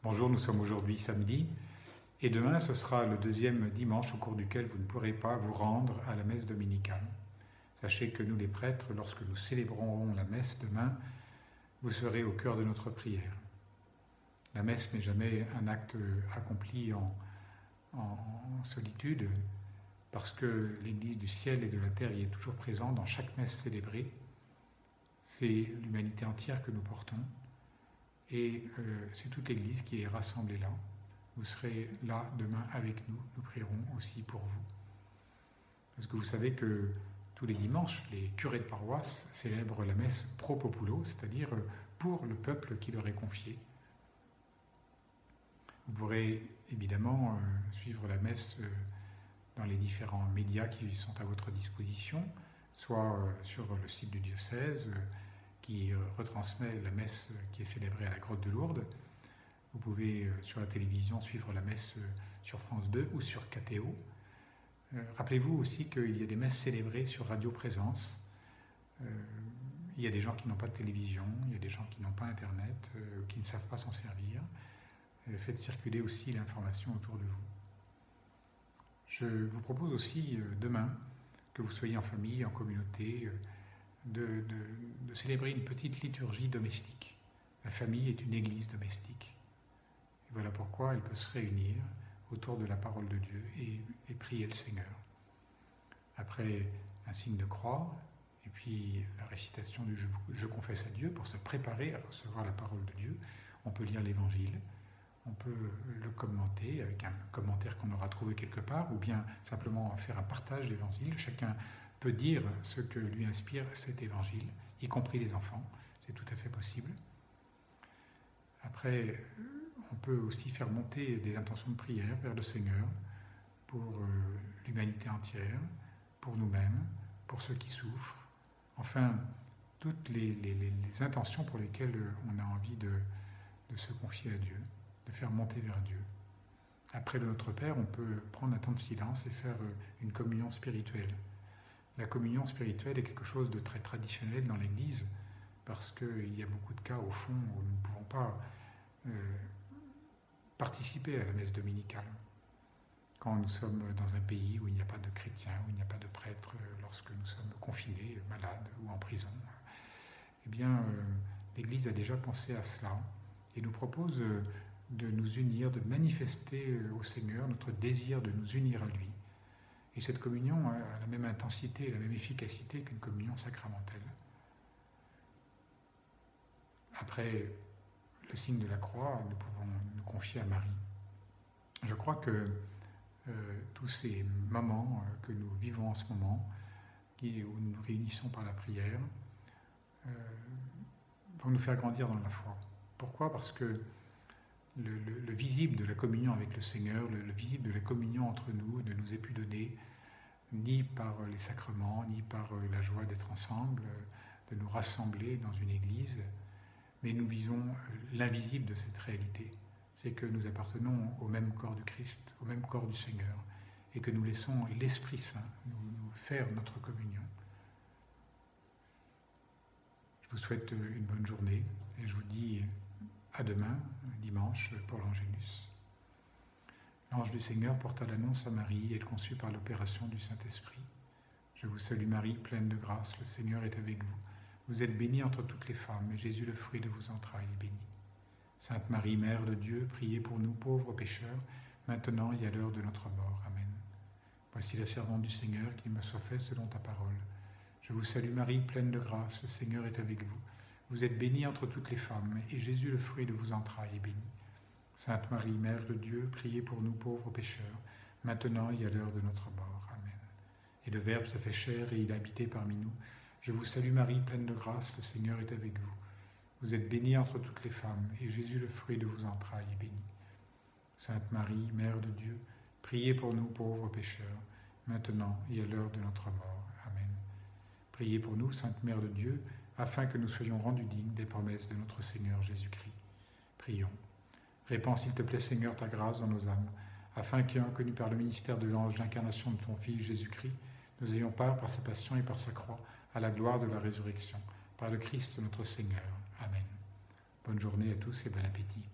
Bonjour, nous sommes aujourd'hui samedi et demain ce sera le deuxième dimanche au cours duquel vous ne pourrez pas vous rendre à la messe dominicale. Sachez que nous les prêtres, lorsque nous célébrerons la messe demain, vous serez au cœur de notre prière. La messe n'est jamais un acte accompli en solitude parce que l'Église du ciel et de la terre y est toujours présente dans chaque messe célébrée. C'est l'humanité entière que nous portons et c'est toute l'Église qui est rassemblée là. Vous serez là demain avec nous, nous prierons aussi pour vous. Parce que vous savez que tous les dimanches, les curés de paroisse célèbrent la messe pro populo, c'est-à-dire pour le peuple qui leur est confié. Vous pourrez évidemment suivre la messe dans les différents médias qui sont à votre disposition, soit sur le site du diocèse qui retransmet la messe qui est célébrée à la grotte de Lourdes. Vous pouvez sur la télévision suivre la messe sur France 2 ou sur KTO. Rappelez-vous aussi qu'il y a des messes célébrées sur Radio Présence. Il y a des gens qui n'ont pas de télévision, il y a des gens qui n'ont pas Internet, qui ne savent pas s'en servir. Faites circuler aussi l'information autour de vous. Je vous propose aussi demain, que vous soyez en famille, en communauté, de célébrer une petite liturgie domestique. La famille est une église domestique. Et voilà pourquoi elle peut se réunir autour de la parole de Dieu et prier le Seigneur. Après un signe de croix, et puis la récitation du Je confesse à Dieu pour se préparer à recevoir la parole de Dieu, on peut lire l'Évangile, on peut le commenter avec un commentaire qu'on aura trouvé quelque part, ou bien simplement faire un partage d'Évangile. Chacun peut dire ce que lui inspire cet Évangile, y compris les enfants, c'est tout à fait possible. Après, on peut aussi faire monter des intentions de prière vers le Seigneur pour l'humanité entière, pour nous-mêmes, pour ceux qui souffrent. Enfin, toutes les intentions pour lesquelles on a envie de se confier à Dieu, de faire monter vers Dieu. Après le Notre Père, on peut prendre un temps de silence et faire une communion spirituelle. La communion spirituelle est quelque chose de très traditionnel dans l'Église parce qu'il y a beaucoup de cas au fond où nous ne pouvons pas participer à la messe dominicale. Quand nous sommes dans un pays où il n'y a pas de chrétiens, où il n'y a pas de prêtres, lorsque nous sommes confinés, malades ou en prison, eh bien, l'Église a déjà pensé à cela et nous propose de nous unir, de manifester au Seigneur notre désir de nous unir à lui. Et cette communion a la même intensité et la même efficacité qu'une communion sacramentelle. Après le signe de la croix, nous pouvons nous confier à Marie. Je crois que tous ces moments que nous vivons en ce moment, où nous nous réunissons par la prière, vont nous faire grandir dans la foi. Pourquoi ? Parce que le visible de la communion avec le Seigneur, le visible de la communion entre nous, ne nous est plus donné ni par les sacrements, ni par la joie d'être ensemble, de nous rassembler dans une église, mais nous visons l'invisible de cette réalité. C'est que nous appartenons au même corps du Christ, au même corps du Seigneur, et que nous laissons l'Esprit Saint nous faire notre communion. Je vous souhaite une bonne journée, et je vous dis à demain, dimanche, pour l'Angélus. L'ange du Seigneur porta l'annonce à Marie, elle conçut par l'opération du Saint-Esprit. Je vous salue Marie, pleine de grâce, le Seigneur est avec vous. Vous êtes bénie entre toutes les femmes, et Jésus, le fruit de vos entrailles, est béni. Sainte Marie, Mère de Dieu, priez pour nous pauvres pécheurs, maintenant et à l'heure de notre mort. Amen. Voici la servante du Seigneur, qu'il me soit fait selon ta parole. Je vous salue Marie, pleine de grâce, le Seigneur est avec vous. Vous êtes bénie entre toutes les femmes, et Jésus, le fruit de vos entrailles, est béni. Sainte Marie, Mère de Dieu, priez pour nous pauvres pécheurs, maintenant et à l'heure de notre mort. Amen. Et le Verbe se fait chair et il a habité parmi nous. Je vous salue Marie, pleine de grâce, le Seigneur est avec vous. Vous êtes bénie entre toutes les femmes, et Jésus, le fruit de vos entrailles, est béni. Sainte Marie, Mère de Dieu, priez pour nous pauvres pécheurs, maintenant et à l'heure de notre mort. Amen. Priez pour nous, Sainte Mère de Dieu, afin que nous soyons rendus dignes des promesses de notre Seigneur Jésus-Christ. Prions. Répands, s'il te plaît, Seigneur, ta grâce dans nos âmes, afin qu'ayant connu par le ministère de l'ange l'incarnation de ton Fils Jésus-Christ, nous ayons part par sa passion et par sa croix à la gloire de la résurrection, par le Christ notre Seigneur. Amen. Bonne journée à tous et bon appétit.